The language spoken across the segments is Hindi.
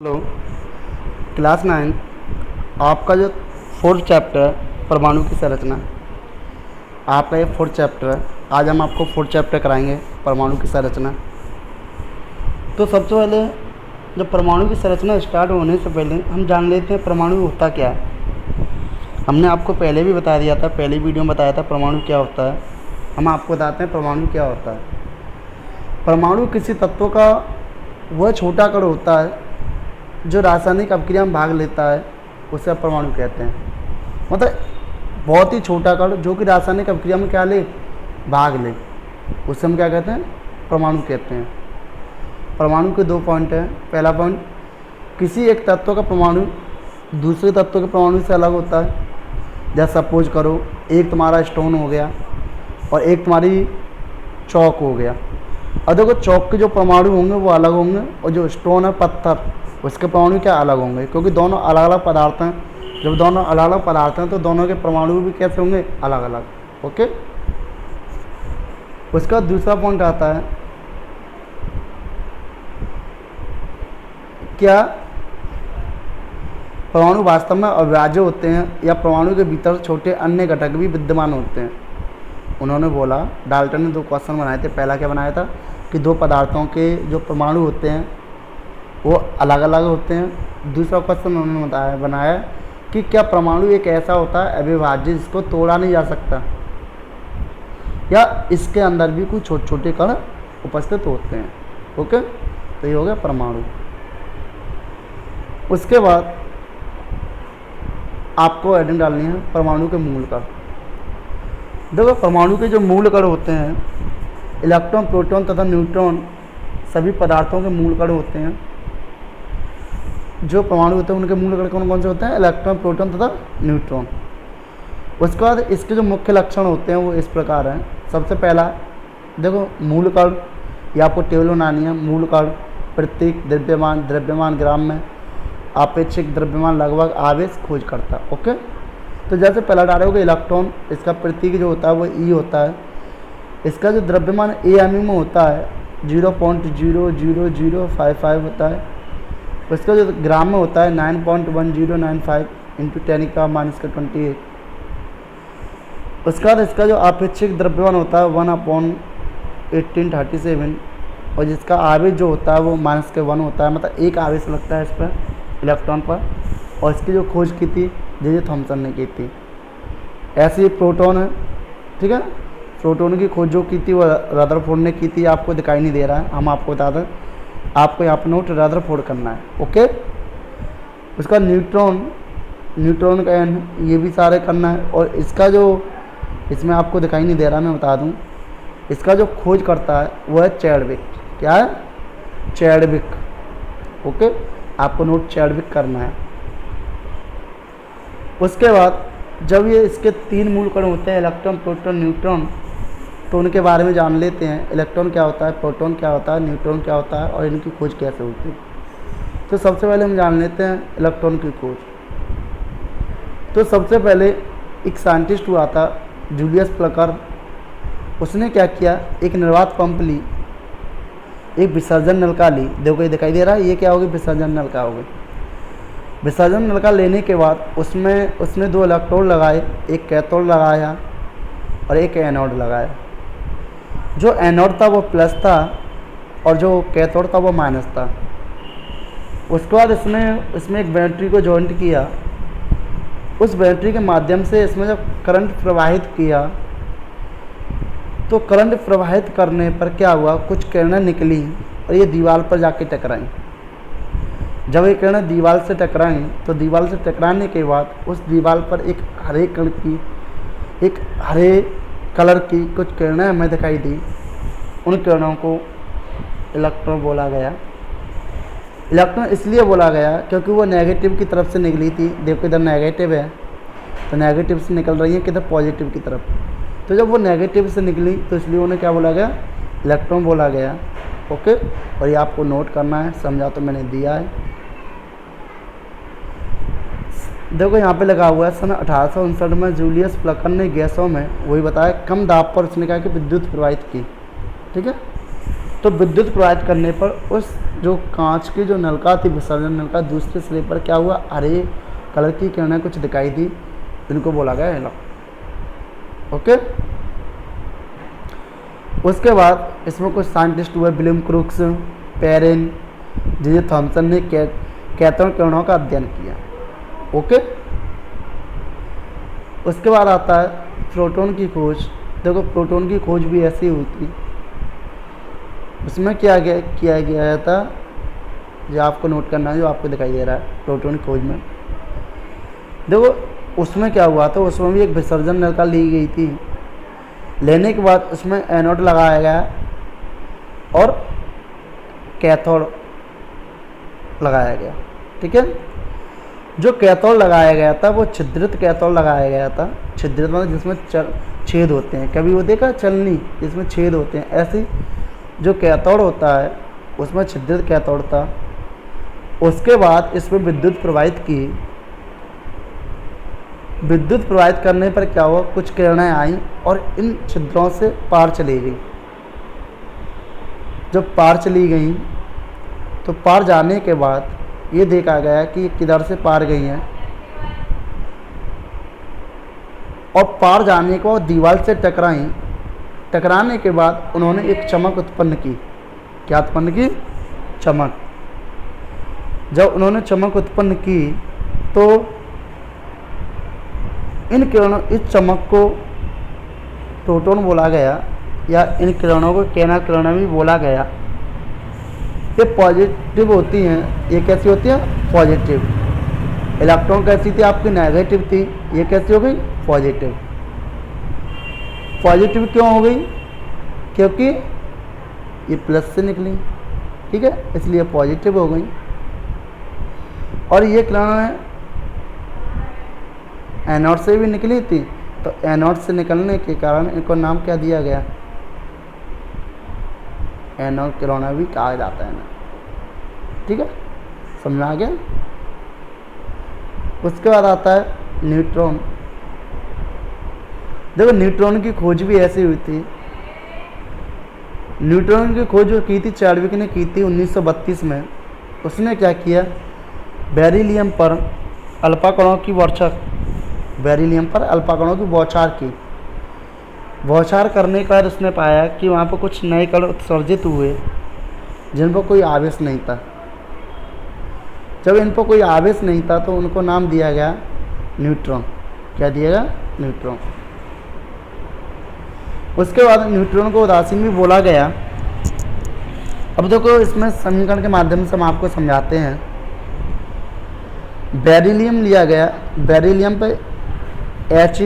हेलो, क्लास 9 आपका जो फोर्थ चैप्टर है परमाणु की संरचना। आपका ये फोर्थ चैप्टर है। आज हम आपको फोर्थ चैप्टर कराएंगे परमाणु की संरचना। तो सबसे पहले जब परमाणु की संरचना स्टार्ट होने से पहले हम जान लेते हैं परमाणु होता क्या है। हमने आपको पहले भी बता दिया था, पहली वीडियो में बताया था परमाणु क्या होता है। हम आपको बताते हैं परमाणु क्या होता है। परमाणु किसी तत्व का वह छोटा कण होता है जो रासायनिक अभिक्रिया में भाग लेता है, उसे आप परमाणु कहते हैं। मतलब बहुत ही छोटा कण जो कि रासायनिक अभिक्रिया में क्या ले, भाग ले, उसे हम क्या कहते हैं, परमाणु कहते हैं। परमाणु के दो पॉइंट हैं। पहला पॉइंट, किसी एक तत्व का परमाणु दूसरे तत्व के परमाणु से अलग होता है। जैसे सपोज करो एक तुम्हारा स्टोन हो गया और एक तुम्हारी चौक हो गया। और देखो चौक के जो परमाणु होंगे वो अलग होंगे और जो स्टोन है पत्थर उसके परमाणु क्या अलग होंगे, क्योंकि दोनों अलग अलग पदार्थ हैं। जब दोनों अलग अलग पदार्थ हैं तो दोनों के परमाणु भी कैसे होंगे, अलग अलग। ओके, उसका दूसरा पॉइंट आता है, क्या परमाणु वास्तव में अविभाज्य होते हैं या परमाणु के भीतर छोटे अन्य घटक भी विद्यमान होते हैं। उन्होंने बोला, डाल्टन ने दो क्वेश्चन बनाए थे। पहला क्या बनाया था कि दो पदार्थों के जो परमाणु होते हैं वो अलग अलग होते हैं। दूसरा क्वेश्चन उन्होंने बनाया कि क्या परमाणु एक ऐसा होता है अविभाज्य जिसको तोड़ा नहीं जा सकता, या इसके अंदर भी कुछ छोटे छोटे कण उपस्थित होते हैं। ओके, तो ये हो गया परमाणु। उसके बाद आपको हेडिंग डालनी है परमाणु के मूल कण। देखो परमाणु के जो मूल कण होते हैं, इलेक्ट्रॉन, प्रोटॉन तथा न्यूट्रॉन सभी पदार्थों के मूल कण होते हैं। जो परमाणु होते हैं उनके मूल कण कौन कौन से होते हैं, इलेक्ट्रॉन, प्रोटॉन तथा न्यूट्रॉन। उसके बाद इसके जो मुख्य लक्षण होते हैं वो इस प्रकार हैं। सबसे पहला देखो मूल कण, ये आपको टेबल बनानी है। मूल कण प्रतीक द्रव्यमान, द्रव्यमान ग्राम में, आपेक्षिक द्रव्यमान लगभग, आवेश खोजकर्ता। ओके, तो जैसे पहला डालोगे इलेक्ट्रॉन, इसका प्रतीक जो होता है वो ई होता है। इसका जो द्रव्यमान AMU में होता है 0.00055 होता है। उसका जो ग्राम में होता है 9.1095 इंटू 10⁻²8। उसका बाद इसका जो आपेक्षिक द्रव्यमान होता है 1/1837, और जिसका आवेश जो होता है वो -1 होता है। मतलब एक आवेश लगता है इस पर, इलेक्ट्रॉन पर। और इसकी जो खोज की थी जे थॉमसन ने की थी। ऐसे ही प्रोटॉन है, ठीक है। प्रोटॉन की खोज जो की थी वो रदरफोर्ड ने की थी। आपको दिखाई नहीं दे रहा है, हम आपको बता दें, आपको यहाँ पर नोट रदरफोर्ड करना है। ओके, उसका न्यूट्रॉन, न्यूट्रॉन का एन, ये भी सारे करना है। और इसका जो, इसमें आपको दिखाई नहीं दे रहा, मैं बता दूँ, इसका जो खोज करता है वो है चैडविक। क्या है, चैडविक। ओके, आपको नोट चैडविक करना है। उसके बाद जब ये इसके 3 मूल कण होते हैं, इलेक्ट्रॉन, प्रोटॉन, न्यूट्रॉन, तो उनके बारे में जान लेते हैं। इलेक्ट्रॉन क्या होता है, प्रोटॉन क्या होता है, न्यूट्रॉन क्या होता है और इनकी खोज कैसे होती है। तो सबसे पहले हम जान लेते हैं इलेक्ट्रॉन की खोज। तो सबसे पहले एक साइंटिस्ट हुआ था जूलियस प्लकर। उसने क्या किया, एक निर्वात पंप ली, एक विसर्जन नलिका ली। देखो ये दिखाई दे रहा है, ये क्या होगी, विसर्जन नलिका होगी। विसर्जन नलिका लेने के बाद उसमें उसने 2 इलेक्ट्रोड लगाए, एक कैथोड लगाया और एक एनोड लगाया। जो एनोड था वो प्लस था और जो कैथोड था वो माइनस था। उसके बाद इसमें एक बैटरी को जॉइंट किया। उस बैटरी के माध्यम से इसमें जब करंट प्रवाहित किया तो करंट प्रवाहित करने पर क्या हुआ, कुछ किरणें निकली और ये दीवार पर जाके टकराई। जब ये किरणें दीवार से टकराई तो दीवार से टकराने के बाद उस दीवार पर एक हरे कलर की कुछ किरणें हमें दिखाई दी। उन किरणों को इलेक्ट्रॉन बोला गया। इलेक्ट्रॉन इसलिए बोला गया क्योंकि वो नेगेटिव की तरफ से निकली थी। देखो इधर नेगेटिव है तो नेगेटिव से निकल रही है किधर, पॉजिटिव की तरफ। तो जब वो नेगेटिव से निकली तो इसलिए उन्हें क्या बोला गया, इलेक्ट्रॉन बोला गया। ओके, और ये आपको नोट करना है, समझा तो मैंने दिया है। देखो यहाँ पे लगा हुआ है, सन 1859 में जूलियस प्लकर ने गैसों में, वही बताया, कम दाब पर उसने कहा कि विद्युत प्रवाहित की। ठीक है, तो विद्युत प्रवाहित करने पर उस जो कांच की जो नलका थी, विसर्जन नलका, दूसरे सिरे पर क्या हुआ, हरे कलर की किरणें कुछ दिखाई दी, इनको बोला गया हेलो। ओके। उसके बाद इसमें कुछ साइंटिस्ट हुए, William crooks, Perrin, J Thomson ने कैथोड किरणों का अध्ययन किया। ओके। उसके बाद आता है प्रोटॉन की खोज। देखो प्रोटॉन की खोज भी ऐसी हुई थी, उसमें किया गया था, जो आपको नोट करना है, जो आपको दिखाई दे रहा है प्रोटॉन की खोज में। देखो उसमें क्या हुआ था, उसमें भी एक विसर्जन नलिका ली गई थी, लेने के बाद उसमें एनोड लगाया गया और कैथोड लगाया गया। ठीक है। जो कैथोड लगाया गया था वो छिद्रित कैथोड लगाया गया था। छिद्रित मतलब जिसमें छेद होते हैं, कभी वो देखा चलनी जिसमें छेद होते हैं, ऐसी जो कैथोड होता है उसमें छिद्रित कैथोड था। उसके बाद इसमें विद्युत प्रवाहित की। विद्युत प्रवाहित करने पर क्या हुआ, कुछ किरणें आई और इन छिद्रों से पार चली गई। जब पार चली गई तो पार जाने के बाद ये देखा गया कि ये किधर से पार गई हैं, और पार जाने को दीवार से टकराई। टकराने के बाद उन्होंने एक चमक उत्पन्न की। क्या उत्पन्न की? चमक। जब उन्होंने चमक उत्पन्न की तो इन किरणों, इस चमक को प्रोटॉन बोला गया, या इन किरणों को केना किरणें भी बोला गया। ये पॉजिटिव होती हैं। ये कैसी होती हैं? पॉजिटिव। इलेक्ट्रॉन कैसी थी आपकी? नेगेटिव थी। ये कैसी हो गई? पॉजिटिव। पॉजिटिव क्यों हो गई? क्योंकि ये प्लस से निकली। ठीक है, इसलिए पॉजिटिव हो गई। और ये किरणें एनोड से भी निकली थी, तो एनोड से निकलने के कारण इनको नाम क्या दिया गया? एनोड किरणें भी कहा जाता है ना। ठीक है, समझ में आ गया। उसके बाद आता है न्यूट्रॉन। देखो न्यूट्रॉन की खोज भी ऐसी हुई थी। न्यूट्रॉन की खोज जो की थी चार्विक ने की थी 1932 में। उसने क्या किया, बेरिलियम पर अल्फा कणों की बौछार, बेरिलियम पर अल्फा कणों की बौछार की। बौछार करने के बाद उसने पाया कि वहाँ पर कुछ नए कण उत्सर्जित हुए जिन पर कोई आवेश नहीं था। जब इन पर कोई आवेश नहीं था तो उनको नाम दिया गया न्यूट्रॉन। क्या दिया गया? न्यूट्रॉन। उसके बाद न्यूट्रॉन को उदासीन भी बोला गया। अब देखो इसमें समीकरण के माध्यम से हम आपको समझाते हैं। बेरिलियम लिया गया, बेरिलियम पे H,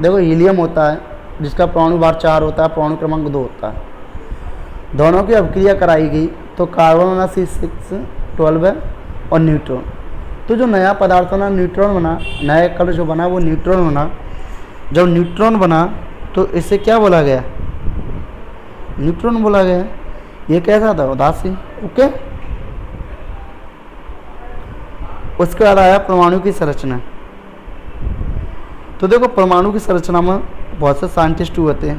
देखो हीलियम होता है जिसका परमाणु भार 4 होता है, परमाणु क्रमांक 2 होता है। दोनों की अभिक्रिया कराई गई तो कार्बन बना C612 है और न्यूट्रॉन। तो जो नया पदार्थ बना न्यूट्रॉन बना, नया कण जो बना वो न्यूट्रॉन बना। जब न्यूट्रॉन बना तो इसे क्या बोला गया? न्यूट्रॉन बोला गया। ये कैसा था? उदासीन। ओके। उसके बाद आया परमाणु की संरचना। तो देखो परमाणु की संरचना में बहुत से साइंटिस्ट हुए थे।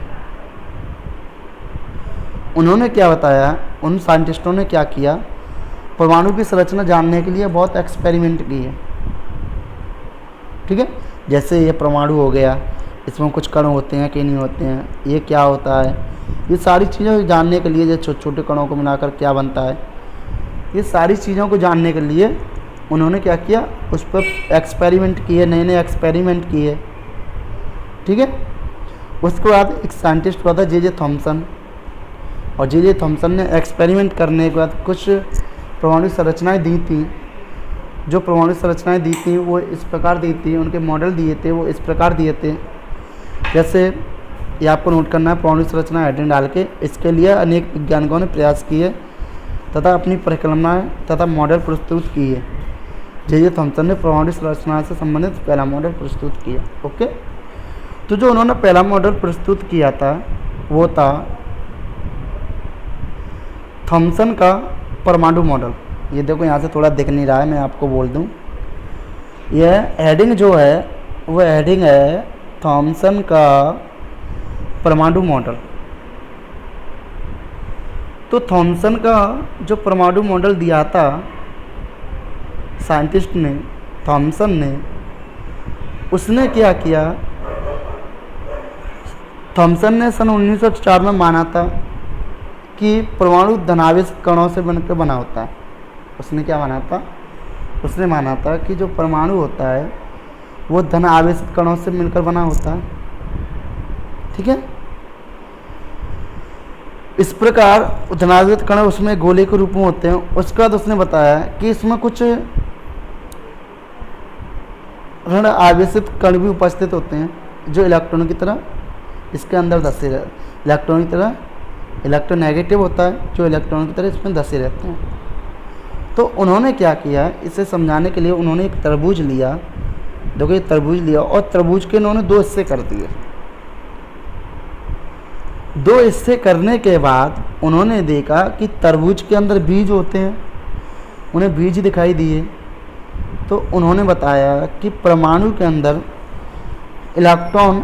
उन्होंने क्या बताया, उन साइंटिस्टों ने क्या किया, परमाणु की संरचना जानने के लिए बहुत एक्सपेरिमेंट किए। ठीक है, जैसे ये परमाणु हो गया, इसमें कुछ कण होते हैं कि नहीं होते हैं, ये क्या होता है, ये सारी चीज़ें जानने के लिए, जो छोटे छोटे कणों को मिलाकर क्या बनता है, ये सारी चीज़ों को जानने के लिए उन्होंने क्या किया, उस पर एक्सपेरिमेंट किए, नए नए एक्सपेरिमेंट किए। ठीक है। उसके बाद एक साइंटिस्ट हुआ था जे थॉमसन, और जे थॉमसन ने एक्सपेरिमेंट करने के बाद कुछ परमाणु संरचनाएं दी थी। जो परमाणु संरचनाएं दी थी वो इस प्रकार दी थी, उनके मॉडल दिए थे वो इस प्रकार दिए थे। जैसे ये आपको नोट करना है, परमाणु संरचना हेडिंग डाल के। इसके लिए अनेक वैज्ञानिकों ने प्रयास किए तथा अपनी परिकल्पनाएं तथा मॉडल प्रस्तुत किए। जे थॉमसन ने परमाणु संरचना से संबंधित पहला मॉडल प्रस्तुत किया। ओके। तो जो उन्होंने पहला मॉडल प्रस्तुत किया था वो था थॉमसन का परमाणु मॉडल। ये देखो यहाँ से थोड़ा दिख नहीं रहा है, मैं आपको बोल दूँ। यह हेडिंग जो है वो हेडिंग है थॉमसन का परमाणु मॉडल। तो थॉमसन का जो परमाणु मॉडल दिया था साइंटिस्ट ने, थॉमसन ने, उसने क्या किया, थॉमसन ने सन 1904 में माना था कि परमाणु धनावेश कणों से बनकर बना होता है। उसने क्या माना था, उसने माना था कि जो परमाणु होता है वो धन आवेशित कणों से मिलकर बना होता है। ठीक है, इस प्रकार धनावेशित कण उसमें गोले के रूप में होते हैं। उसके बाद उसने बताया कि इसमें कुछ ऋण आवेशित कण भी उपस्थित होते हैं जो इलेक्ट्रॉन की तरह इसके अंदर धसे रहते, इलेक्ट्रॉन की तरह, इलेक्ट्रोनेगेटिव होता है जो इलेक्ट्रॉन की तरह इसमें धसे रहते हैं। तो उन्होंने क्या किया, इसे समझाने के लिए उन्होंने एक तरबूज लिया, देखो ये तरबूज लिया और तरबूज के उन्होंने 2 हिस्से कर दिए। 2 हिस्से करने के बाद उन्होंने देखा कि तरबूज के अंदर बीज होते हैं, उन्हें बीज दिखाई दिए। तो उन्होंने बताया कि परमाणु के अंदर इलेक्ट्रॉन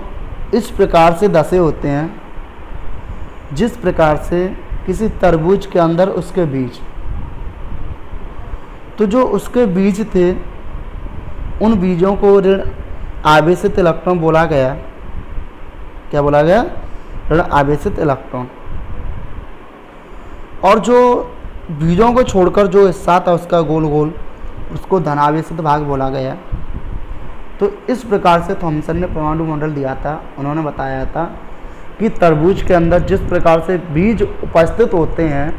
इस प्रकार से धसे होते हैं जिस प्रकार से किसी तरबूज के अंदर उसके बीज। तो जो उसके बीज थे उन बीजों को ऋण आवेशित इलेक्ट्रॉन बोला गया। क्या बोला गया, ऋण आवेशित इलेक्ट्रॉन। और जो बीजों को छोड़कर जो हिस्सा था उसका गोल गोल, उसको धनावेशित भाग बोला गया। तो इस प्रकार से थॉमसन ने परमाणु मॉडल दिया था। उन्होंने बताया था कि तरबूज के अंदर जिस प्रकार से बीज उपस्थित होते हैं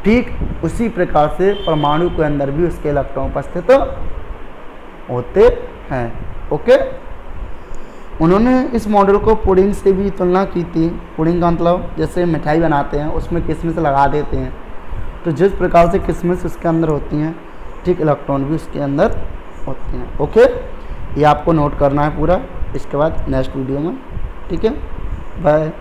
ठीक उसी प्रकार से परमाणु के अंदर भी उसके इलेक्ट्रॉन उपस्थित होते हैं। ओके, उन्होंने इस मॉडल को पुडिंग से भी तुलना की थी। पुडिंग का मतलब जैसे मिठाई बनाते हैं उसमें किशमिश लगा देते हैं, तो जिस प्रकार से किशमिश उसके अंदर होती हैं ठीक इलेक्ट्रॉन भी उसके अंदर होते हैं। ओके, ये आपको नोट करना है पूरा, इसके बाद नेक्स्ट वीडियो में। ठीक है, बाय।